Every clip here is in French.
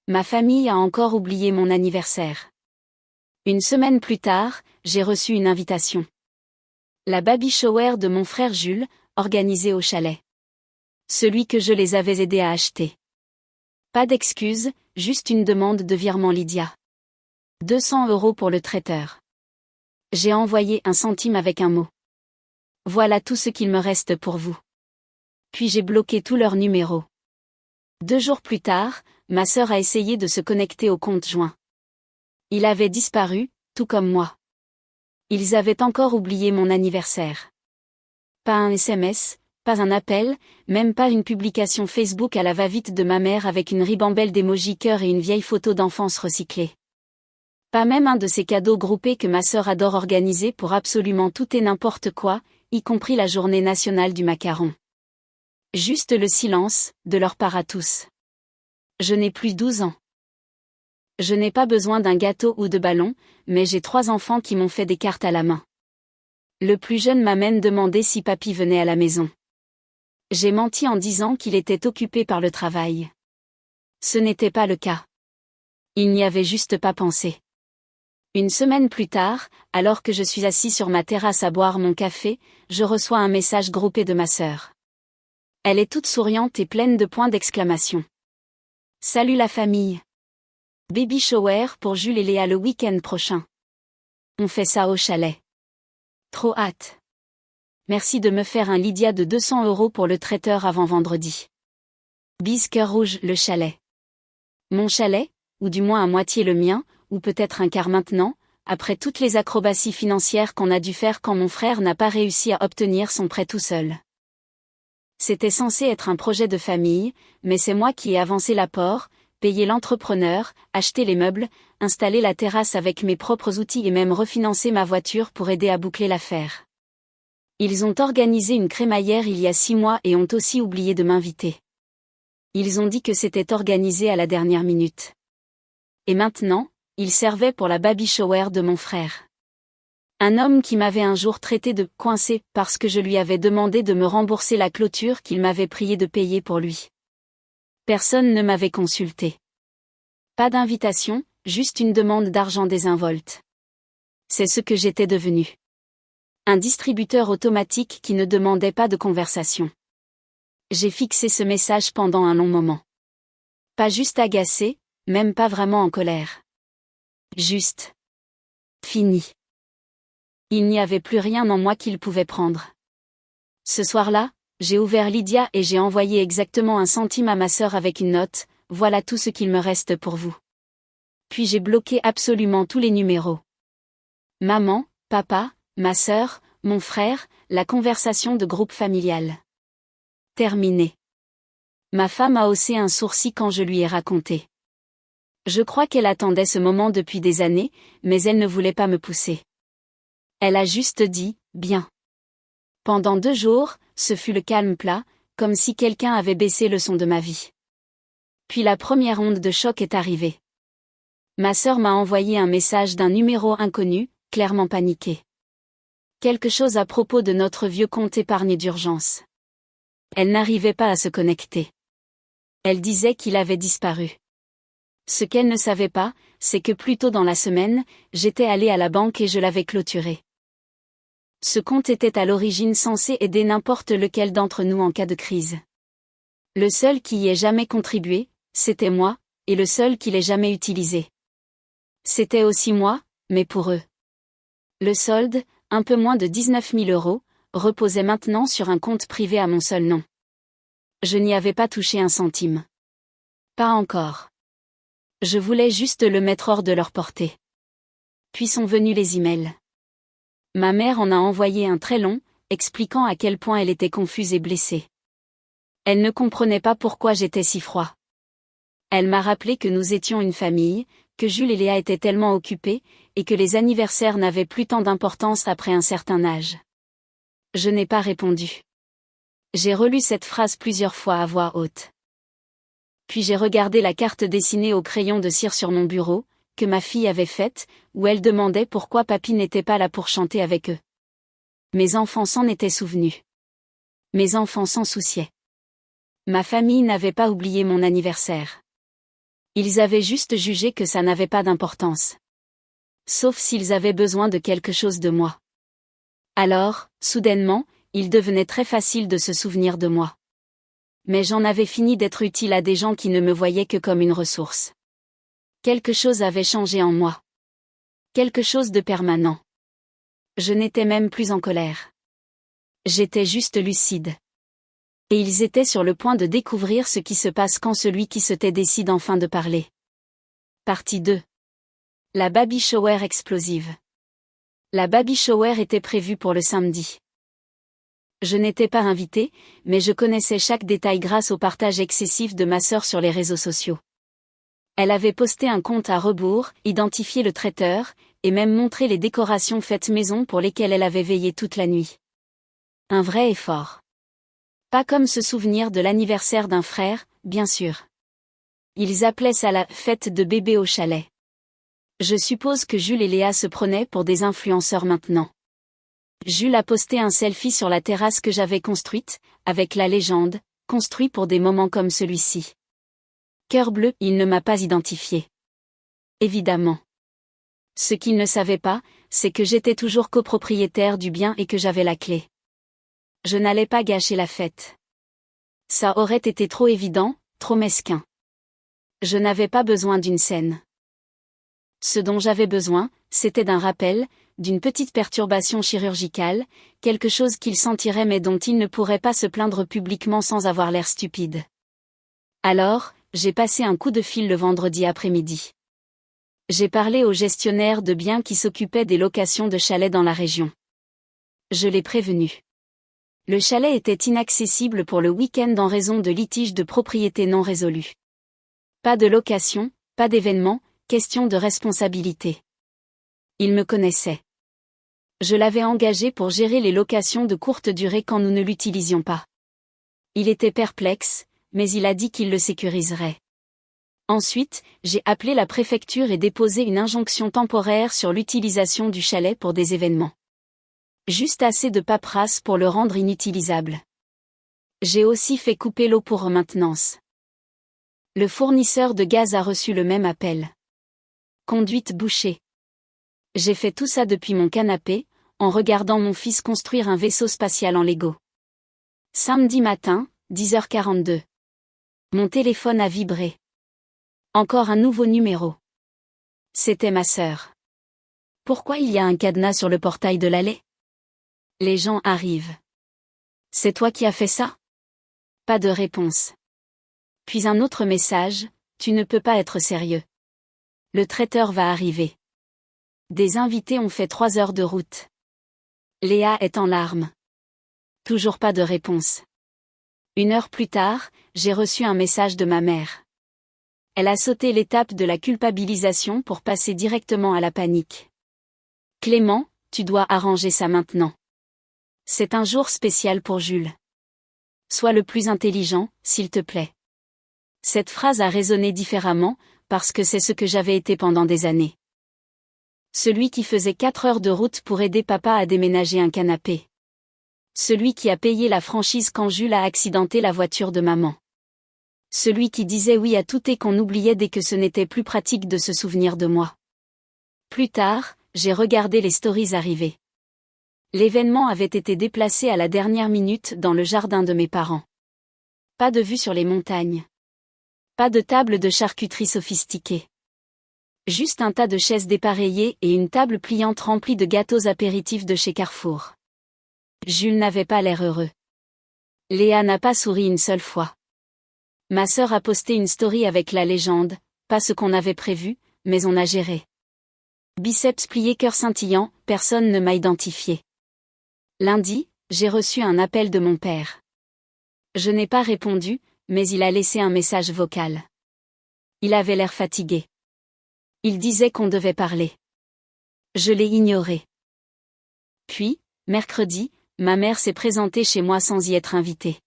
Ma famille a encore oublié mon anniversaire. Une semaine plus tard, j'ai reçu une invitation. La baby shower de mon frère Jules, organisée au chalet. Celui que je les avais aidés à acheter. Pas d'excuses, juste une demande de virement Lydia. 200 € pour le traiteur. J'ai envoyé un centime avec un mot. Voilà tout ce qu'il me reste pour vous. Puis j'ai bloqué tous leurs numéros. 2 jours plus tard, ma sœur a essayé de se connecter au compte joint. Il avait disparu, tout comme moi. Ils avaient encore oublié mon anniversaire. Pas un SMS, pas un appel, même pas une publication Facebook à la va-vite de ma mère avec une ribambelle d'émojis cœur et une vieille photo d'enfance recyclée. Pas même un de ces cadeaux groupés que ma sœur adore organiser pour absolument tout et n'importe quoi, y compris la journée nationale du macaron. Juste le silence, de leur part à tous. Je n'ai plus 12 ans. Je n'ai pas besoin d'un gâteau ou de ballons, mais j'ai 3 enfants qui m'ont fait des cartes à la main. Le plus jeune m'a même demandé si papy venait à la maison. J'ai menti en disant qu'il était occupé par le travail. Ce n'était pas le cas. Il n'y avait juste pas pensé. Une semaine plus tard, alors que je suis assis sur ma terrasse à boire mon café, je reçois un message groupé de ma sœur. Elle est toute souriante et pleine de points d'exclamation. Salut la famille. Baby shower pour Jules et Léa le week-end prochain. On fait ça au chalet. Trop hâte. Merci de me faire un Lydia de 200 € pour le traiteur avant vendredi. Bise cœur rouge le chalet. Mon chalet, ou du moins à moitié le mien, ou peut-être un quart maintenant, après toutes les acrobaties financières qu'on a dû faire quand mon frère n'a pas réussi à obtenir son prêt tout seul. C'était censé être un projet de famille, mais c'est moi qui ai avancé l'apport, payé l'entrepreneur, acheté les meubles, installé la terrasse avec mes propres outils et même refinancé ma voiture pour aider à boucler l'affaire. Ils ont organisé une crémaillère il y a 6 mois et ont aussi oublié de m'inviter. Ils ont dit que c'était organisé à la dernière minute. Et maintenant, ils servaient pour la baby shower de mon frère. Un homme qui m'avait un jour traité de « coincé » parce que je lui avais demandé de me rembourser la clôture qu'il m'avait prié de payer pour lui. Personne ne m'avait consulté. Pas d'invitation, juste une demande d'argent désinvolte. C'est ce que j'étais devenu. Un distributeur automatique qui ne demandait pas de conversation. J'ai fixé ce message pendant un long moment. Pas juste agacé, même pas vraiment en colère. Juste. Fini. Il n'y avait plus rien en moi qu'il pouvait prendre. Ce soir-là, j'ai ouvert Lydia et j'ai envoyé exactement un centime à ma sœur avec une note, voilà tout ce qu'il me reste pour vous. Puis j'ai bloqué absolument tous les numéros. Maman, papa, ma sœur, mon frère, la conversation de groupe familial. Terminé. Ma femme a haussé un sourcil quand je lui ai raconté. Je crois qu'elle attendait ce moment depuis des années, mais elle ne voulait pas me pousser. Elle a juste dit, bien. Pendant 2 jours, ce fut le calme plat, comme si quelqu'un avait baissé le son de ma vie. Puis la première onde de choc est arrivée. Ma sœur m'a envoyé un message d'un numéro inconnu, clairement paniqué. Quelque chose à propos de notre vieux compte épargne d'urgence. Elle n'arrivait pas à se connecter. Elle disait qu'il avait disparu. Ce qu'elle ne savait pas, c'est que plus tôt dans la semaine, j'étais allée à la banque et je l'avais clôturé. Ce compte était à l'origine censé aider n'importe lequel d'entre nous en cas de crise. Le seul qui y ait jamais contribué, c'était moi, et le seul qui l'ait jamais utilisé. C'était aussi moi, mais pour eux. Le solde, un peu moins de 19 000 €, reposait maintenant sur un compte privé à mon seul nom. Je n'y avais pas touché un centime. Pas encore. Je voulais juste le mettre hors de leur portée. Puis sont venus les emails. Ma mère en a envoyé un très long, expliquant à quel point elle était confuse et blessée. Elle ne comprenait pas pourquoi j'étais si froid. Elle m'a rappelé que nous étions une famille, que Jules et Léa étaient tellement occupés, et que les anniversaires n'avaient plus tant d'importance après un certain âge. Je n'ai pas répondu. J'ai relu cette phrase plusieurs fois à voix haute. Puis j'ai regardé la carte dessinée au crayon de cire sur mon bureau, que ma fille avait faite, où elle demandait pourquoi papy n'était pas là pour chanter avec eux. Mes enfants s'en étaient souvenus. Mes enfants s'en souciaient. Ma famille n'avait pas oublié mon anniversaire. Ils avaient juste jugé que ça n'avait pas d'importance. Sauf s'ils avaient besoin de quelque chose de moi. Alors, soudainement, il devenait très facile de se souvenir de moi. Mais j'en avais fini d'être utile à des gens qui ne me voyaient que comme une ressource. Quelque chose avait changé en moi. Quelque chose de permanent. Je n'étais même plus en colère. J'étais juste lucide. Et ils étaient sur le point de découvrir ce qui se passe quand celui qui se tait décide enfin de parler. Partie 2. La baby shower explosive. La baby shower était prévue pour le samedi. Je n'étais pas invitée, mais je connaissais chaque détail grâce au partage excessif de ma sœur sur les réseaux sociaux. Elle avait posté un compte à rebours, identifié le traiteur, et même montré les décorations faites maison pour lesquelles elle avait veillé toute la nuit. Un vrai effort. Pas comme se souvenir de l'anniversaire d'un frère, bien sûr. Ils appelaient ça la « fête de bébé au chalet ». Je suppose que Jules et Léa se prenaient pour des influenceurs maintenant. Jules a posté un selfie sur la terrasse que j'avais construite, avec la légende « construit pour des moments comme celui-ci ». Cœur bleu, il ne m'a pas identifié. Évidemment. Ce qu'il ne savait pas, c'est que j'étais toujours copropriétaire du bien et que j'avais la clé. Je n'allais pas gâcher la fête. Ça aurait été trop évident, trop mesquin. Je n'avais pas besoin d'une scène. Ce dont j'avais besoin, c'était d'un rappel, d'une petite perturbation chirurgicale, quelque chose qu'il sentirait mais dont il ne pourrait pas se plaindre publiquement sans avoir l'air stupide. Alors, j'ai passé un coup de fil le vendredi après-midi. J'ai parlé au gestionnaire de biens qui s'occupait des locations de chalets dans la région. Je l'ai prévenu. Le chalet était inaccessible pour le week-end en raison de litiges de propriété non résolus. Pas de location, pas d'événement, question de responsabilité. Il me connaissait. Je l'avais engagé pour gérer les locations de courte durée quand nous ne l'utilisions pas. Il était perplexe, mais il a dit qu'il le sécuriserait. Ensuite, j'ai appelé la préfecture et déposé une injonction temporaire sur l'utilisation du chalet pour des événements. Juste assez de paperasse pour le rendre inutilisable. J'ai aussi fait couper l'eau pour maintenance. Le fournisseur de gaz a reçu le même appel. Conduite bouchée. J'ai fait tout ça depuis mon canapé, en regardant mon fils construire un vaisseau spatial en Lego. Samedi matin, 10h42. Mon téléphone a vibré. Encore un nouveau numéro. C'était ma sœur. Pourquoi il y a un cadenas sur le portail de l'allée? Les gens arrivent. C'est toi qui as fait ça? Pas de réponse. Puis un autre message, tu ne peux pas être sérieux. Le traiteur va arriver. Des invités ont fait 3 heures de route. Léa est en larmes. Toujours pas de réponse. 1 heure plus tard, j'ai reçu un message de ma mère. Elle a sauté l'étape de la culpabilisation pour passer directement à la panique. Clément, tu dois arranger ça maintenant. C'est un jour spécial pour Jules. Sois le plus intelligent, s'il te plaît. Cette phrase a résonné différemment, parce que c'est ce que j'avais été pendant des années. Celui qui faisait 4 heures de route pour aider papa à déménager un canapé. Celui qui a payé la franchise quand Jules a accidenté la voiture de maman. Celui qui disait oui à tout et qu'on oubliait dès que ce n'était plus pratique de se souvenir de moi. Plus tard, j'ai regardé les stories arriver. L'événement avait été déplacé à la dernière minute dans le jardin de mes parents. Pas de vue sur les montagnes. Pas de table de charcuterie sophistiquée. Juste un tas de chaises dépareillées et une table pliante remplie de gâteaux apéritifs de chez Carrefour. Jules n'avait pas l'air heureux. Léa n'a pas souri une seule fois. Ma sœur a posté une story avec la légende, pas ce qu'on avait prévu, mais on a géré. Biceps pliés cœur scintillant, personne ne m'a identifié. Lundi, j'ai reçu un appel de mon père. Je n'ai pas répondu, mais il a laissé un message vocal. Il avait l'air fatigué. Il disait qu'on devait parler. Je l'ai ignoré. Puis, mercredi, ma mère s'est présentée chez moi sans y être invitée.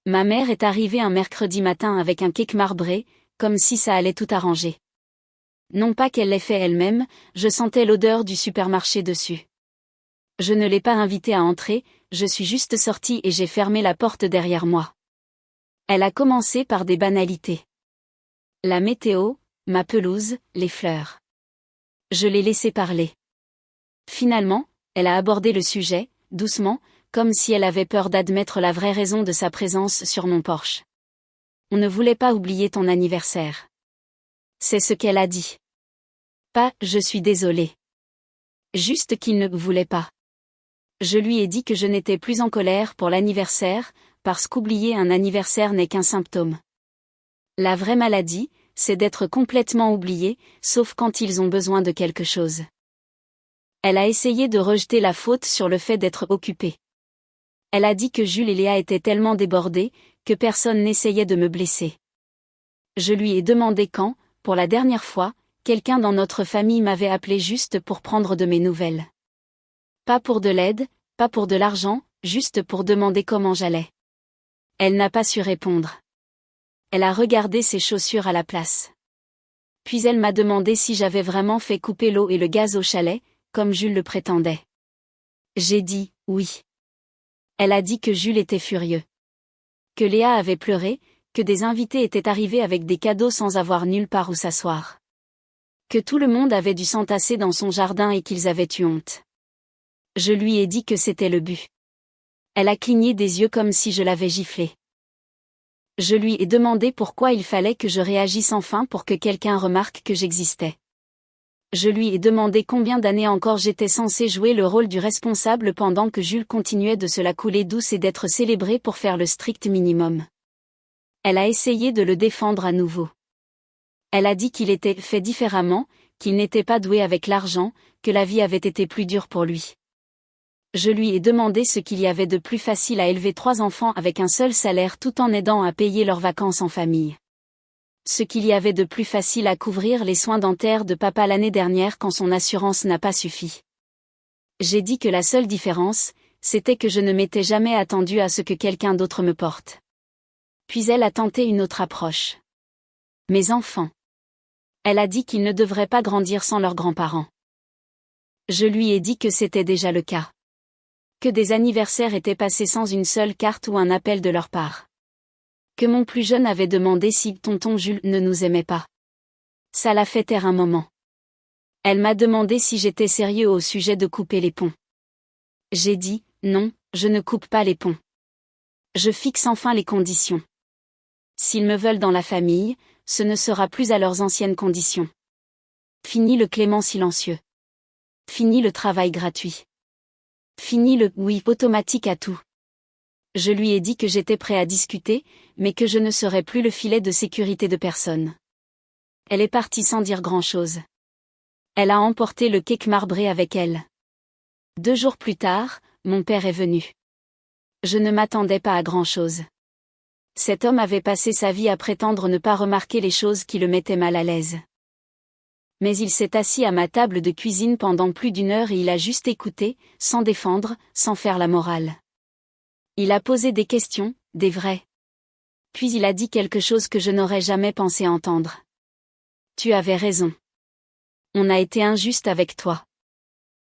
Ma mère est arrivée un mercredi matin avec un cake marbré, comme si ça allait tout arranger. Non pas qu'elle l'ait fait elle-même, je sentais l'odeur du supermarché dessus. Je ne l'ai pas invitée à entrer, je suis juste sortie et j'ai fermé la porte derrière moi. Elle a commencé par des banalités. La météo, ma pelouse, les fleurs. Je l'ai laissé parler. Finalement, elle a abordé le sujet, doucement, comme si elle avait peur d'admettre la vraie raison de sa présence sur mon porche. On ne voulait pas oublier ton anniversaire. C'est ce qu'elle a dit. Pas, je suis désolée. Juste qu'il ne voulait pas. Je lui ai dit que je n'étais plus en colère pour l'anniversaire, parce qu'oublier un anniversaire n'est qu'un symptôme. La vraie maladie, c'est d'être complètement oublié, sauf quand ils ont besoin de quelque chose. Elle a essayé de rejeter la faute sur le fait d'être occupée. Elle a dit que Jules et Léa étaient tellement débordés, que personne n'essayait de me blesser. Je lui ai demandé quand, pour la dernière fois, quelqu'un dans notre famille m'avait appelé juste pour prendre de mes nouvelles. Pas pour de l'aide, pas pour de l'argent, juste pour demander comment j'allais. Elle n'a pas su répondre. Elle a regardé ses chaussures à la place. Puis elle m'a demandé si j'avais vraiment fait couper l'eau et le gaz au chalet, comme Jules le prétendait. J'ai dit, oui. Elle a dit que Jules était furieux. Que Léa avait pleuré, que des invités étaient arrivés avec des cadeaux sans avoir nulle part où s'asseoir. Que tout le monde avait dû s'entasser dans son jardin et qu'ils avaient eu honte. Je lui ai dit que c'était le but. Elle a cligné des yeux comme si je l'avais giflée. Je lui ai demandé pourquoi il fallait que je réagisse enfin pour que quelqu'un remarque que j'existais. Je lui ai demandé combien d'années encore j'étais censée jouer le rôle du responsable pendant que Jules continuait de se la couler douce et d'être célébré pour faire le strict minimum. Elle a essayé de le défendre à nouveau. Elle a dit qu'il était fait différemment, qu'il n'était pas doué avec l'argent, que la vie avait été plus dure pour lui. Je lui ai demandé ce qu'il y avait de plus facile à élever 3 enfants avec un seul salaire tout en aidant à payer leurs vacances en famille. Ce qu'il y avait de plus facile à couvrir les soins dentaires de papa l'année dernière quand son assurance n'a pas suffi. J'ai dit que la seule différence, c'était que je ne m'étais jamais attendue à ce que quelqu'un d'autre me porte. Puis elle a tenté une autre approche. Mes enfants. Elle a dit qu'ils ne devraient pas grandir sans leurs grands-parents. Je lui ai dit que c'était déjà le cas. Que des anniversaires étaient passés sans une seule carte ou un appel de leur part. Que mon plus jeune avait demandé si tonton Jules ne nous aimait pas. Ça l'a fait taire un moment. Elle m'a demandé si j'étais sérieux au sujet de couper les ponts. J'ai dit, non, je ne coupe pas les ponts. Je fixe enfin les conditions. S'ils me veulent dans la famille, ce ne sera plus à leurs anciennes conditions. Fini le Clément silencieux. Fini le travail gratuit. Fini le « oui » automatique à tout. Je lui ai dit que j'étais prêt à discuter, mais que je ne serais plus le filet de sécurité de personne. Elle est partie sans dire grand-chose. Elle a emporté le cake marbré avec elle. 2 jours plus tard, mon père est venu. Je ne m'attendais pas à grand-chose. Cet homme avait passé sa vie à prétendre ne pas remarquer les choses qui le mettaient mal à l'aise. Mais il s'est assis à ma table de cuisine pendant plus d'1 heure et il a juste écouté, sans défendre, sans faire la morale. Il a posé des questions, des vraies. Puis il a dit quelque chose que je n'aurais jamais pensé entendre. Tu avais raison. On a été injuste avec toi.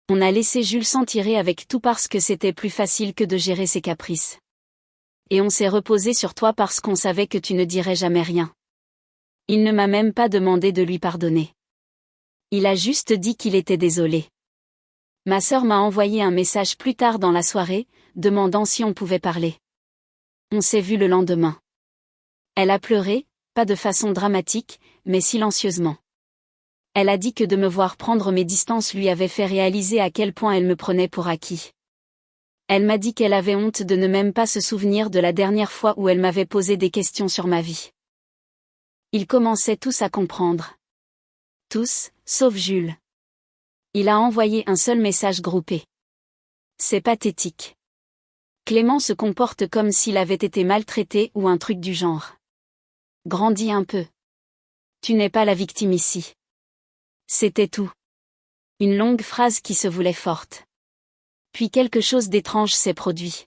On a laissé Jules s'en tirer avec tout parce que c'était plus facile que de gérer ses caprices. Et on s'est reposé sur toi parce qu'on savait que tu ne dirais jamais rien. Il ne m'a même pas demandé de lui pardonner. Il a juste dit qu'il était désolé. Ma sœur m'a envoyé un message plus tard dans la soirée, demandant si on pouvait parler. On s'est vu le lendemain. Elle a pleuré, pas de façon dramatique, mais silencieusement. Elle a dit que de me voir prendre mes distances lui avait fait réaliser à quel point elle me prenait pour acquis. Elle m'a dit qu'elle avait honte de ne même pas se souvenir de la dernière fois où elle m'avait posé des questions sur ma vie. Ils commençaient tous à comprendre. Tous, sauf Jules. Il a envoyé un seul message groupé. C'est pathétique. Clément se comporte comme s'il avait été maltraité ou un truc du genre. Grandis un peu. Tu n'es pas la victime ici. C'était tout. Une longue phrase qui se voulait forte. Puis quelque chose d'étrange s'est produit.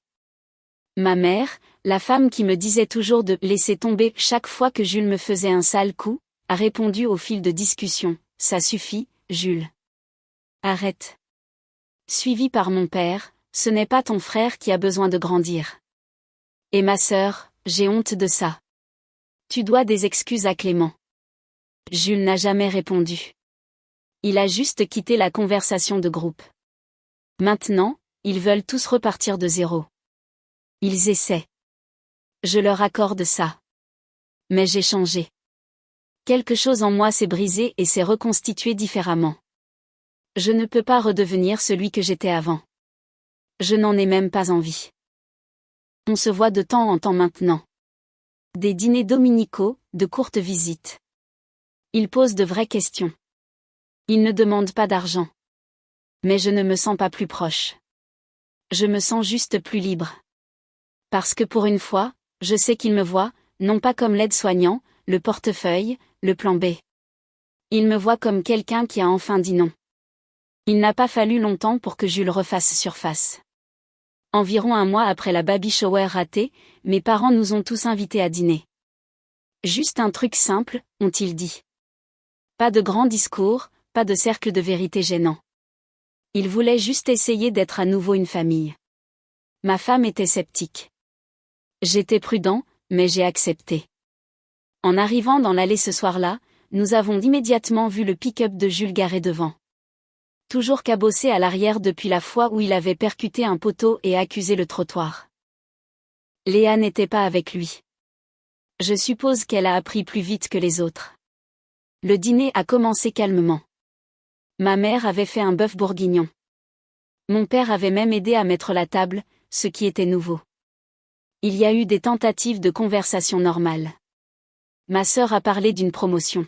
Ma mère, la femme qui me disait toujours de laisser tomber chaque fois que Jules me faisait un sale coup, a répondu au fil de discussion, ça suffit, Jules. Arrête. Suivi par mon père, ce n'est pas ton frère qui a besoin de grandir. Et ma sœur, j'ai honte de ça. Tu dois des excuses à Clément. Jules n'a jamais répondu. Il a juste quitté la conversation de groupe. Maintenant, ils veulent tous repartir de zéro. Ils essaient. Je leur accorde ça. Mais j'ai changé. Quelque chose en moi s'est brisé et s'est reconstitué différemment. Je ne peux pas redevenir celui que j'étais avant. Je n'en ai même pas envie. On se voit de temps en temps maintenant. Des dîners dominicaux, de courtes visites. Il pose de vraies questions. Il ne demande pas d'argent. Mais je ne me sens pas plus proche. Je me sens juste plus libre. Parce que pour une fois, je sais qu'il me voit, non pas comme l'aide-soignant, le portefeuille, le plan B. Il me voit comme quelqu'un qui a enfin dit non. Il n'a pas fallu longtemps pour que Jules refasse surface. Environ un mois après la baby shower ratée, mes parents nous ont tous invités à dîner. Juste un truc simple, ont-ils dit. Pas de grands discours, pas de cercle de vérité gênant. Ils voulaient juste essayer d'être à nouveau une famille. Ma femme était sceptique. J'étais prudent, mais j'ai accepté. En arrivant dans l'allée ce soir-là, nous avons immédiatement vu le pick-up de Jules garé devant. Toujours cabossé à l'arrière depuis la fois où il avait percuté un poteau et accusé le trottoir. Léa n'était pas avec lui. Je suppose qu'elle a appris plus vite que les autres. Le dîner a commencé calmement. Ma mère avait fait un bœuf bourguignon. Mon père avait même aidé à mettre la table, ce qui était nouveau. Il y a eu des tentatives de conversation normale. Ma sœur a parlé d'une promotion.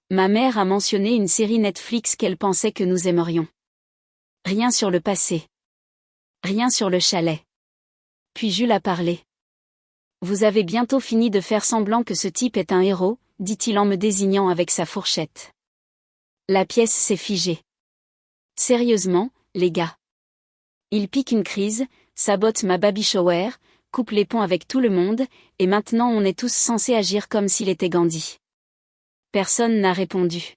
Ma mère a mentionné une série Netflix qu'elle pensait que nous aimerions. Rien sur le passé. Rien sur le chalet. Puis Jules a parlé. Vous avez bientôt fini de faire semblant que ce type est un héros, dit-il en me désignant avec sa fourchette. La pièce s'est figée. Sérieusement, les gars. Il pique une crise, sabote ma baby shower, coupe les ponts avec tout le monde, et maintenant on est tous censés agir comme s'il était Gandhi. Personne n'a répondu.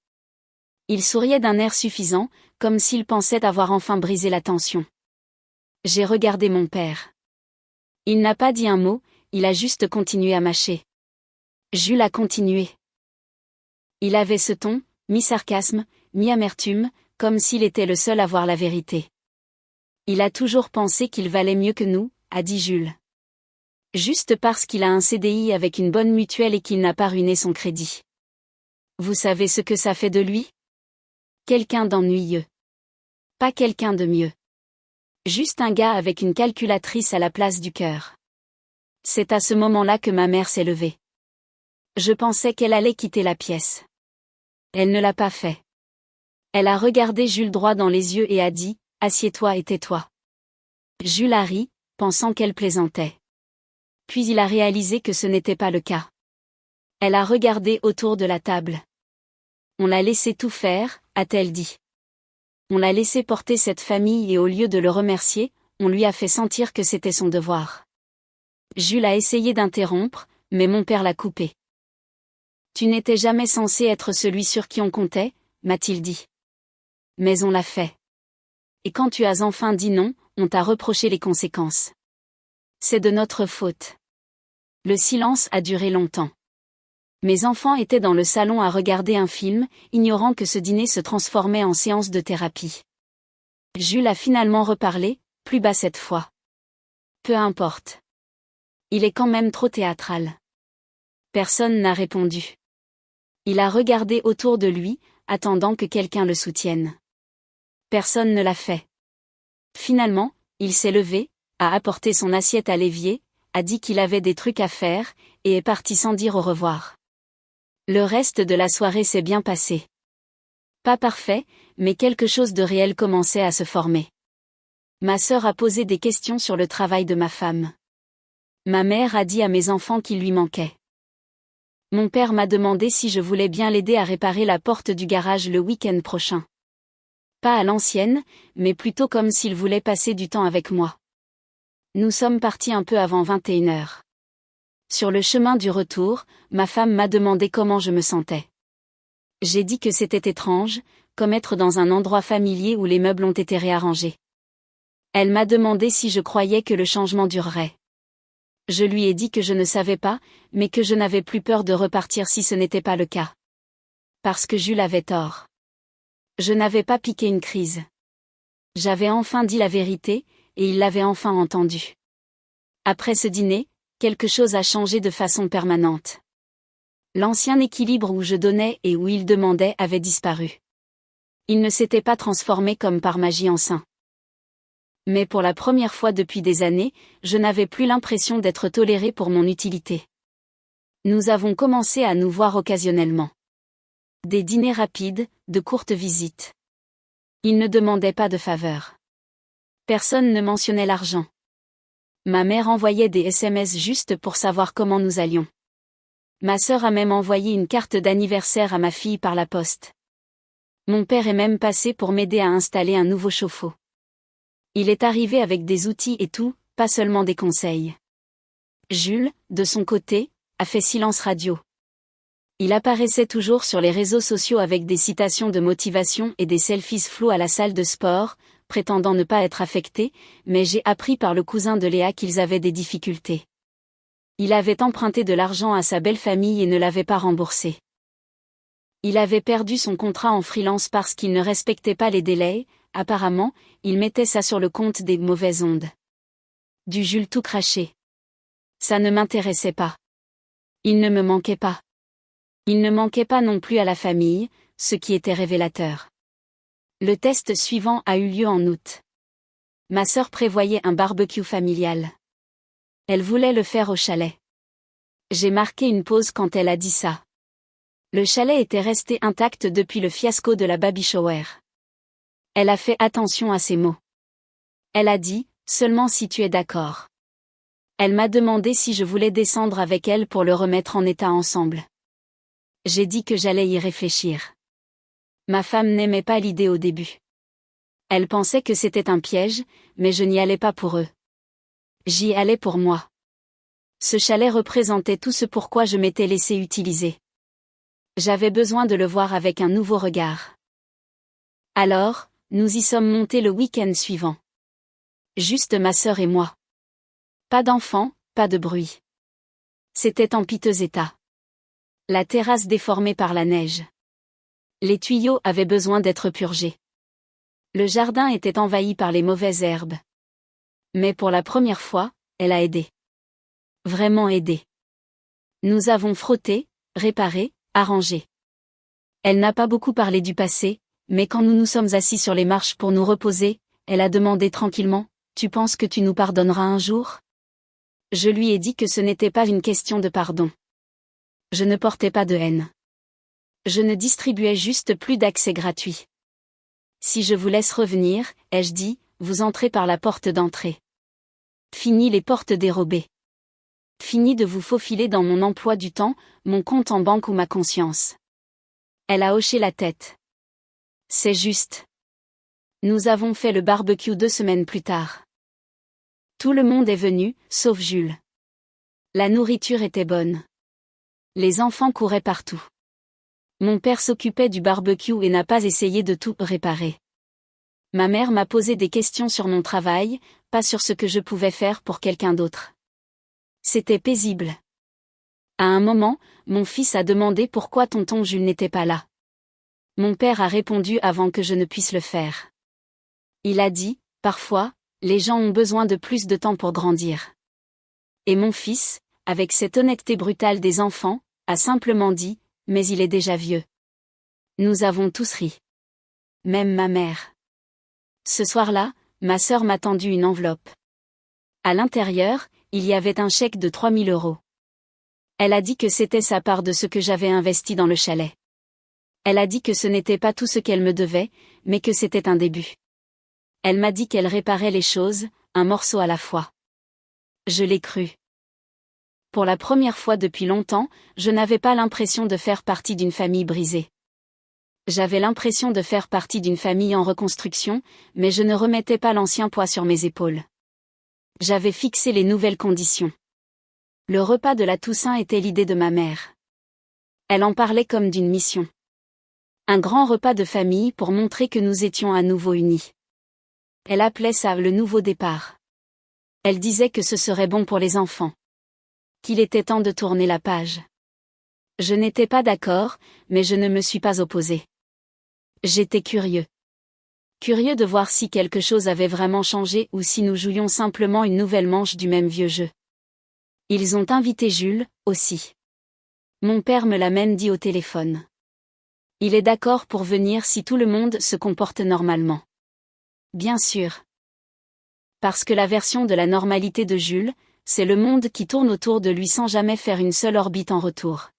Il souriait d'un air suffisant, comme s'il pensait avoir enfin brisé la tension. J'ai regardé mon père. Il n'a pas dit un mot, il a juste continué à mâcher. Jules a continué. Il avait ce ton, mi-sarcasme, mi-amertume, comme s'il était le seul à voir la vérité. Il a toujours pensé qu'il valait mieux que nous, a dit Jules. Juste parce qu'il a un CDI avec une bonne mutuelle et qu'il n'a pas ruiné son crédit. Vous savez ce que ça fait de lui? Quelqu'un d'ennuyeux. Pas quelqu'un de mieux. Juste un gars avec une calculatrice à la place du cœur. C'est à ce moment-là que ma mère s'est levée. Je pensais qu'elle allait quitter la pièce. Elle ne l'a pas fait. Elle a regardé Jules droit dans les yeux et a dit « Assieds-toi et tais-toi ». Jules a ri, pensant qu'elle plaisantait. Puis il a réalisé que ce n'était pas le cas. Elle a regardé autour de la table. On l'a laissé tout faire, a-t-elle dit. On l'a laissé porter cette famille et au lieu de le remercier, on lui a fait sentir que c'était son devoir. Jules a essayé d'interrompre, mais mon père l'a coupé. Tu n'étais jamais censé être celui sur qui on comptait, m'a-t-il dit. Mais on l'a fait. Et quand tu as enfin dit non, on t'a reproché les conséquences. C'est de notre faute. Le silence a duré longtemps. Mes enfants étaient dans le salon à regarder un film, ignorant que ce dîner se transformait en séance de thérapie. Jules a finalement reparlé, plus bas cette fois. Peu importe. Il est quand même trop théâtral. Personne n'a répondu. Il a regardé autour de lui, attendant que quelqu'un le soutienne. Personne ne l'a fait. Finalement, il s'est levé, a apporté son assiette à l'évier, a dit qu'il avait des trucs à faire, et est parti sans dire au revoir. Le reste de la soirée s'est bien passé. Pas parfait, mais quelque chose de réel commençait à se former. Ma sœur a posé des questions sur le travail de ma femme. Ma mère a dit à mes enfants qu'il lui manquait. Mon père m'a demandé si je voulais bien l'aider à réparer la porte du garage le week-end prochain. Pas à l'ancienne, mais plutôt comme s'il voulait passer du temps avec moi. Nous sommes partis un peu avant 21h. Sur le chemin du retour, ma femme m'a demandé comment je me sentais. J'ai dit que c'était étrange, comme être dans un endroit familier où les meubles ont été réarrangés. Elle m'a demandé si je croyais que le changement durerait. Je lui ai dit que je ne savais pas, mais que je n'avais plus peur de repartir si ce n'était pas le cas. Parce que Jules avait tort. Je n'avais pas piqué une crise. J'avais enfin dit la vérité, et il l'avait enfin entendue. Après ce dîner, quelque chose a changé de façon permanente. L'ancien équilibre où je donnais et où il demandait avait disparu. Il ne s'était pas transformé comme par magie en saint. Mais pour la première fois depuis des années, je n'avais plus l'impression d'être toléré pour mon utilité. Nous avons commencé à nous voir occasionnellement. Des dîners rapides, de courtes visites. Il ne demandait pas de faveur. Personne ne mentionnait l'argent. Ma mère envoyait des SMS juste pour savoir comment nous allions. Ma sœur a même envoyé une carte d'anniversaire à ma fille par la poste. Mon père est même passé pour m'aider à installer un nouveau chauffe-eau. Il est arrivé avec des outils et tout, pas seulement des conseils. Jules, de son côté, a fait silence radio. Il apparaissait toujours sur les réseaux sociaux avec des citations de motivation et des selfies flous à la salle de sport, prétendant ne pas être affecté, mais j'ai appris par le cousin de Léa qu'ils avaient des difficultés. Il avait emprunté de l'argent à sa belle famille et ne l'avait pas remboursé. Il avait perdu son contrat en freelance parce qu'il ne respectait pas les délais, apparemment, il mettait ça sur le compte des mauvaises ondes. Du Jules tout craché. Ça ne m'intéressait pas. Il ne me manquait pas. Il ne manquait pas non plus à la famille, ce qui était révélateur. Le test suivant a eu lieu en août. Ma sœur prévoyait un barbecue familial. Elle voulait le faire au chalet. J'ai marqué une pause quand elle a dit ça. Le chalet était resté intact depuis le fiasco de la baby shower. Elle a fait attention à ses mots. Elle a dit, seulement si tu es d'accord. Elle m'a demandé si je voulais descendre avec elle pour le remettre en état ensemble. J'ai dit que j'allais y réfléchir. Ma femme n'aimait pas l'idée au début. Elle pensait que c'était un piège, mais je n'y allais pas pour eux. J'y allais pour moi. Ce chalet représentait tout ce pourquoi je m'étais laissé utiliser. J'avais besoin de le voir avec un nouveau regard. Alors, nous y sommes montés le week-end suivant. Juste ma sœur et moi. Pas d'enfants, pas de bruit. C'était en piteux état. La terrasse déformée par la neige. Les tuyaux avaient besoin d'être purgés. Le jardin était envahi par les mauvaises herbes. Mais pour la première fois, elle a aidé. Vraiment aidé. Nous avons frotté, réparé, arrangé. Elle n'a pas beaucoup parlé du passé, mais quand nous nous sommes assis sur les marches pour nous reposer, elle a demandé tranquillement, « Tu penses que tu nous pardonneras un jour ?» Je lui ai dit que ce n'était pas une question de pardon. Je ne portais pas de haine. Je ne distribuais juste plus d'accès gratuit. Si je vous laisse revenir, ai-je dit, vous entrez par la porte d'entrée. Fini les portes dérobées. Fini de vous faufiler dans mon emploi du temps, mon compte en banque ou ma conscience. Elle a hoché la tête. C'est juste. Nous avons fait le barbecue 2 semaines plus tard. Tout le monde est venu, sauf Jules. La nourriture était bonne. Les enfants couraient partout. Mon père s'occupait du barbecue et n'a pas essayé de tout réparer. Ma mère m'a posé des questions sur mon travail, pas sur ce que je pouvais faire pour quelqu'un d'autre. C'était paisible. À un moment, mon fils a demandé pourquoi tonton Jules n'était pas là. Mon père a répondu avant que je ne puisse le faire. Il a dit, parfois, les gens ont besoin de plus de temps pour grandir. Et mon fils, avec cette honnêteté brutale des enfants, a simplement dit, mais il est déjà vieux. Nous avons tous ri. Même ma mère. Ce soir-là, ma sœur m'a tendu une enveloppe. À l'intérieur, il y avait un chèque de 3 000 €. Elle a dit que c'était sa part de ce que j'avais investi dans le chalet. Elle a dit que ce n'était pas tout ce qu'elle me devait, mais que c'était un début. Elle m'a dit qu'elle réparait les choses, un morceau à la fois. Je l'ai cru. Pour la première fois depuis longtemps, je n'avais pas l'impression de faire partie d'une famille brisée. J'avais l'impression de faire partie d'une famille en reconstruction, mais je ne remettais pas l'ancien poids sur mes épaules. J'avais fixé les nouvelles conditions. Le repas de la Toussaint était l'idée de ma mère. Elle en parlait comme d'une mission. Un grand repas de famille pour montrer que nous étions à nouveau unis. Elle appelait ça le nouveau départ. Elle disait que ce serait bon pour les enfants. Qu'il était temps de tourner la page. Je n'étais pas d'accord, mais je ne me suis pas opposé. J'étais curieux. Curieux de voir si quelque chose avait vraiment changé ou si nous jouions simplement une nouvelle manche du même vieux jeu. Ils ont invité Jules, aussi. Mon père me l'a même dit au téléphone. Il est d'accord pour venir si tout le monde se comporte normalement. Bien sûr. Parce que la version de la normalité de Jules, c'est le monde qui tourne autour de lui sans jamais faire une seule orbite en retour.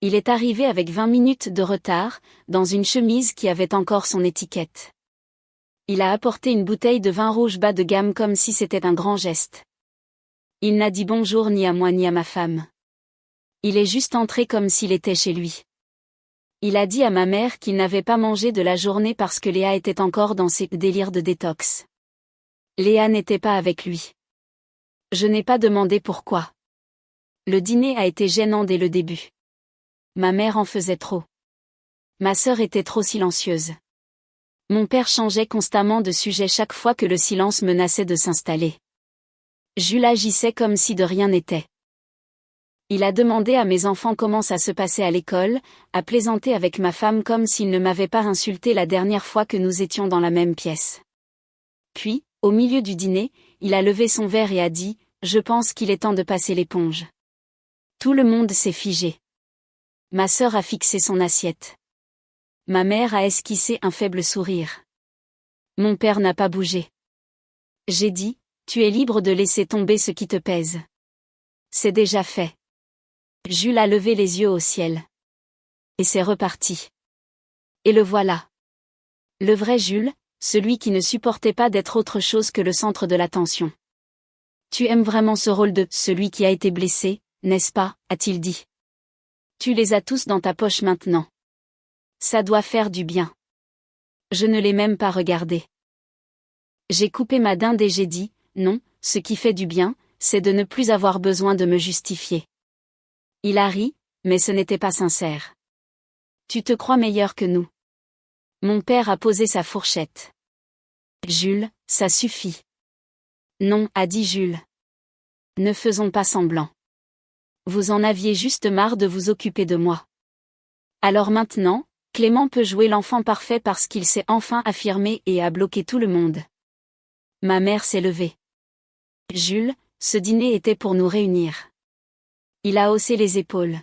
Il est arrivé avec 20 minutes de retard, dans une chemise qui avait encore son étiquette. Il a apporté une bouteille de vin rouge bas de gamme comme si c'était un grand geste. Il n'a dit bonjour ni à moi ni à ma femme. Il est juste entré comme s'il était chez lui. Il a dit à ma mère qu'il n'avait pas mangé de la journée parce que Léa était encore dans ses délires de détox. Léa n'était pas avec lui. Je n'ai pas demandé pourquoi. Le dîner a été gênant dès le début. Ma mère en faisait trop. Ma sœur était trop silencieuse. Mon père changeait constamment de sujet chaque fois que le silence menaçait de s'installer. Jules agissait comme si de rien n'était. Il a demandé à mes enfants comment ça se passait à l'école, a plaisanté avec ma femme comme s'il ne m'avait pas insulté la dernière fois que nous étions dans la même pièce. Puis, au milieu du dîner, il a levé son verre et a dit « Je pense qu'il est temps de passer l'éponge ». Tout le monde s'est figé. Ma sœur a fixé son assiette. Ma mère a esquissé un faible sourire. Mon père n'a pas bougé. J'ai dit « Tu es libre de laisser tomber ce qui te pèse. C'est déjà fait. » Jules a levé les yeux au ciel. Et c'est reparti. Et le voilà. Le vrai Jules, celui qui ne supportait pas d'être autre chose que le centre de l'attention. Tu aimes vraiment ce rôle de celui qui a été blessé, n'est-ce pas, a-t-il dit. Tu les as tous dans ta poche maintenant. Ça doit faire du bien. Je ne l'ai même pas regardé. J'ai coupé ma dinde et j'ai dit, non, ce qui fait du bien, c'est de ne plus avoir besoin de me justifier. Il a ri, mais ce n'était pas sincère. Tu te crois meilleur que nous. Mon père a posé sa fourchette. Jules, ça suffit. Non, a dit Jules. Ne faisons pas semblant. Vous en aviez juste marre de vous occuper de moi. Alors maintenant, Clément peut jouer l'enfant parfait parce qu'il s'est enfin affirmé et a bloqué tout le monde. Ma mère s'est levée. Jules, ce dîner était pour nous réunir. Il a haussé les épaules.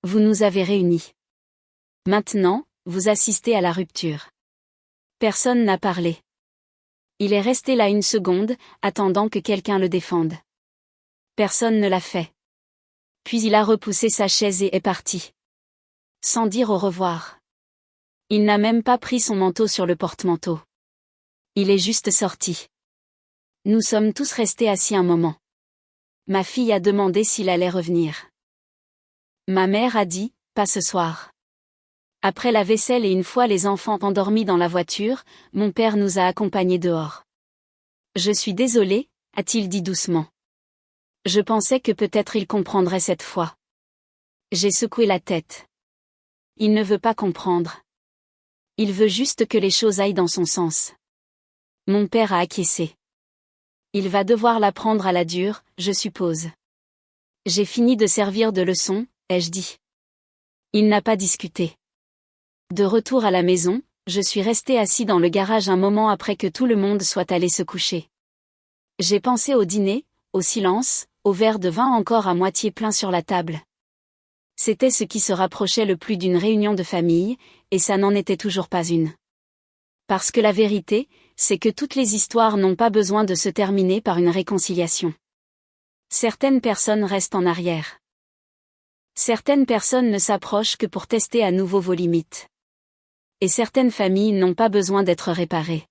Vous nous avez réunis. Maintenant, vous assistez à la rupture. Personne n'a parlé. Il est resté là une seconde, attendant que quelqu'un le défende. Personne ne l'a fait. Puis il a repoussé sa chaise et est parti. Sans dire au revoir. Il n'a même pas pris son manteau sur le porte-manteau. Il est juste sorti. Nous sommes tous restés assis un moment. Ma fille a demandé s'il allait revenir. Ma mère a dit, pas ce soir. Après la vaisselle et une fois les enfants endormis dans la voiture, mon père nous a accompagnés dehors. Je suis désolé, a-t-il dit doucement. Je pensais que peut-être il comprendrait cette fois. J'ai secoué la tête. Il ne veut pas comprendre. Il veut juste que les choses aillent dans son sens. Mon père a acquiescé. Il va devoir l'apprendre à la dure, je suppose. J'ai fini de servir de leçon, ai-je dit. Il n'a pas discuté. De retour à la maison, je suis resté assis dans le garage un moment après que tout le monde soit allé se coucher. J'ai pensé au dîner, au silence, au verre de vin encore à moitié plein sur la table. C'était ce qui se rapprochait le plus d'une réunion de famille, et ça n'en était toujours pas une. Parce que la vérité, c'est que toutes les histoires n'ont pas besoin de se terminer par une réconciliation. Certaines personnes restent en arrière. Certaines personnes ne s'approchent que pour tester à nouveau vos limites. Et certaines familles n'ont pas besoin d'être réparées.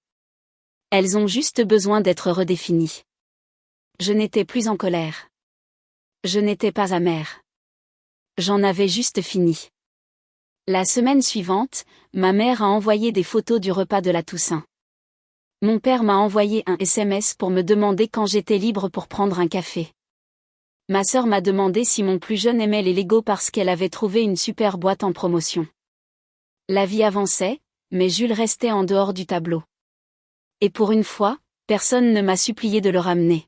Elles ont juste besoin d'être redéfinies. Je n'étais plus en colère. Je n'étais pas amère. J'en avais juste fini. La semaine suivante, ma mère a envoyé des photos du repas de la Toussaint. Mon père m'a envoyé un SMS pour me demander quand j'étais libre pour prendre un café. Ma sœur m'a demandé si mon plus jeune aimait les Lego parce qu'elle avait trouvé une super boîte en promotion. La vie avançait, mais Jules restait en dehors du tableau. Et pour une fois, personne ne m'a supplié de le ramener.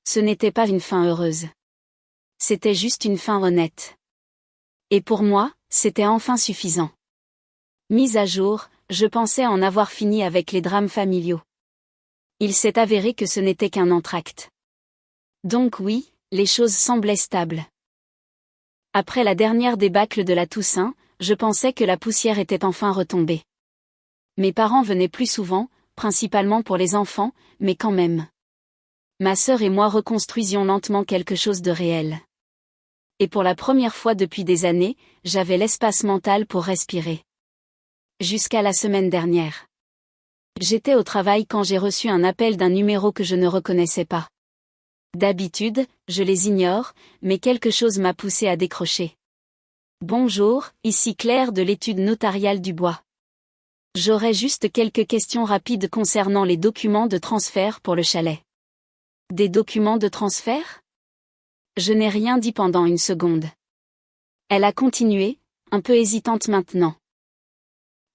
Ce n'était pas une fin heureuse. C'était juste une fin honnête. Et pour moi, c'était enfin suffisant. Mise à jour, je pensais en avoir fini avec les drames familiaux. Il s'est avéré que ce n'était qu'un entracte. Donc oui, les choses semblaient stables. Après la dernière débâcle de la Toussaint, je pensais que la poussière était enfin retombée. Mes parents venaient plus souvent, principalement pour les enfants, mais quand même. Ma sœur et moi reconstruisions lentement quelque chose de réel. Et pour la première fois depuis des années, j'avais l'espace mental pour respirer. Jusqu'à la semaine dernière. J'étais au travail quand j'ai reçu un appel d'un numéro que je ne reconnaissais pas. D'habitude, je les ignore, mais quelque chose m'a poussé à décrocher. Bonjour, ici Claire de l'étude notariale du bois. J'aurais juste quelques questions rapides concernant les documents de transfert pour le chalet. Des documents de transfert ? Je n'ai rien dit pendant une seconde. Elle a continué, un peu hésitante maintenant.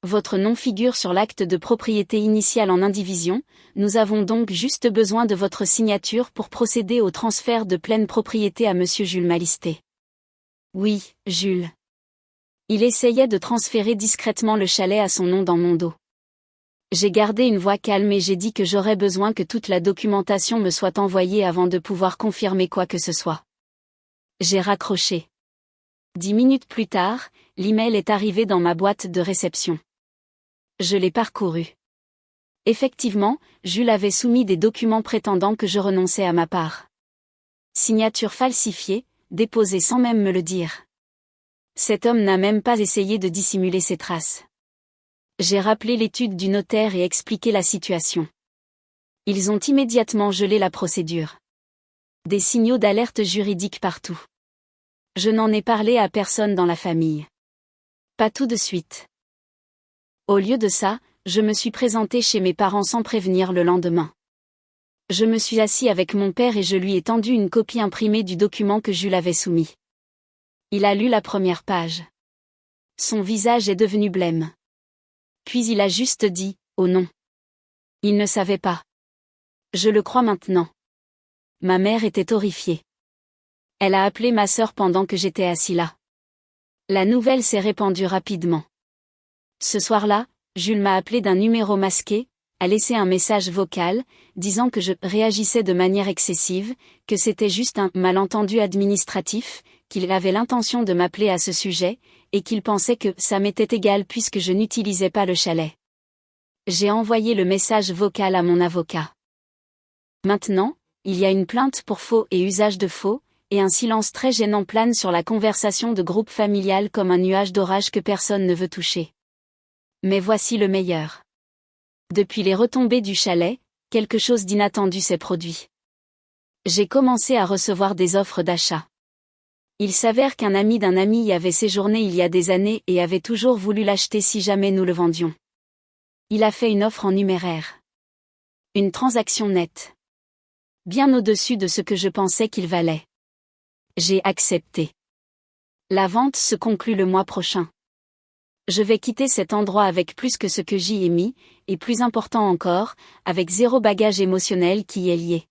Votre nom figure sur l'acte de propriété initial en indivision, nous avons donc juste besoin de votre signature pour procéder au transfert de pleine propriété à Monsieur Jules Malisté. Oui, Jules. Il essayait de transférer discrètement le chalet à son nom dans mon dos. J'ai gardé une voix calme et j'ai dit que j'aurais besoin que toute la documentation me soit envoyée avant de pouvoir confirmer quoi que ce soit. J'ai raccroché. 10 minutes plus tard, l'email est arrivé dans ma boîte de réception. Je l'ai parcouru. Effectivement, Jules avait soumis des documents prétendant que je renonçais à ma part. Signature falsifiée, déposée sans même me le dire. Cet homme n'a même pas essayé de dissimuler ses traces. J'ai rappelé l'étude du notaire et expliqué la situation. Ils ont immédiatement gelé la procédure. Des signaux d'alerte juridique partout. Je n'en ai parlé à personne dans la famille. Pas tout de suite. Au lieu de ça, je me suis présenté chez mes parents sans prévenir le lendemain. Je me suis assis avec mon père et je lui ai tendu une copie imprimée du document que Jules avait soumis. Il a lu la première page. Son visage est devenu blême. Puis il a juste dit « Oh non ». Il ne savait pas. Je le crois maintenant. Ma mère était horrifiée. Elle a appelé ma sœur pendant que j'étais assis là. La nouvelle s'est répandue rapidement. Ce soir-là, Jules m'a appelé d'un numéro masqué, a laissé un message vocal, disant que je réagissais de manière excessive, que c'était juste un malentendu administratif, qu'il avait l'intention de m'appeler à ce sujet, et qu'il pensait que ça m'était égal puisque je n'utilisais pas le chalet. J'ai envoyé le message vocal à mon avocat. Maintenant, il y a une plainte pour faux et usage de faux, et un silence très gênant plane sur la conversation de groupe familial comme un nuage d'orage que personne ne veut toucher. Mais voici le meilleur. Depuis les retombées du chalet, quelque chose d'inattendu s'est produit. J'ai commencé à recevoir des offres d'achat. Il s'avère qu'un ami d'un ami y avait séjourné il y a des années et avait toujours voulu l'acheter si jamais nous le vendions. Il a fait une offre en numéraire. Une transaction nette. Bien au-dessus de ce que je pensais qu'il valait. J'ai accepté. La vente se conclut le mois prochain. Je vais quitter cet endroit avec plus que ce que j'y ai mis, et plus important encore, avec 0 bagage émotionnel qui y est lié.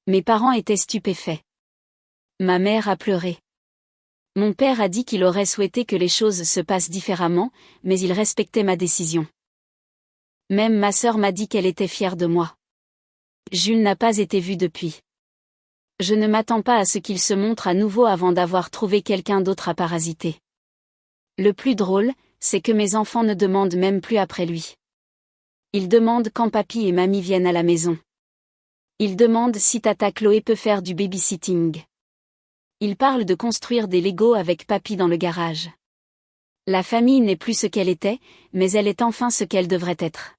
Mes parents étaient stupéfaits. Ma mère a pleuré. Mon père a dit qu'il aurait souhaité que les choses se passent différemment, mais il respectait ma décision. Même ma sœur m'a dit qu'elle était fière de moi. Jules n'a pas été vu depuis. Je ne m'attends pas à ce qu'il se montre à nouveau avant d'avoir trouvé quelqu'un d'autre à parasiter. Le plus drôle, c'est que mes enfants ne demandent même plus après lui. Ils demandent quand papy et mamie viennent à la maison. Ils demandent si tata Chloé peut faire du babysitting. Ils parlent de construire des Legos avec papy dans le garage. La famille n'est plus ce qu'elle était, mais elle est enfin ce qu'elle devrait être.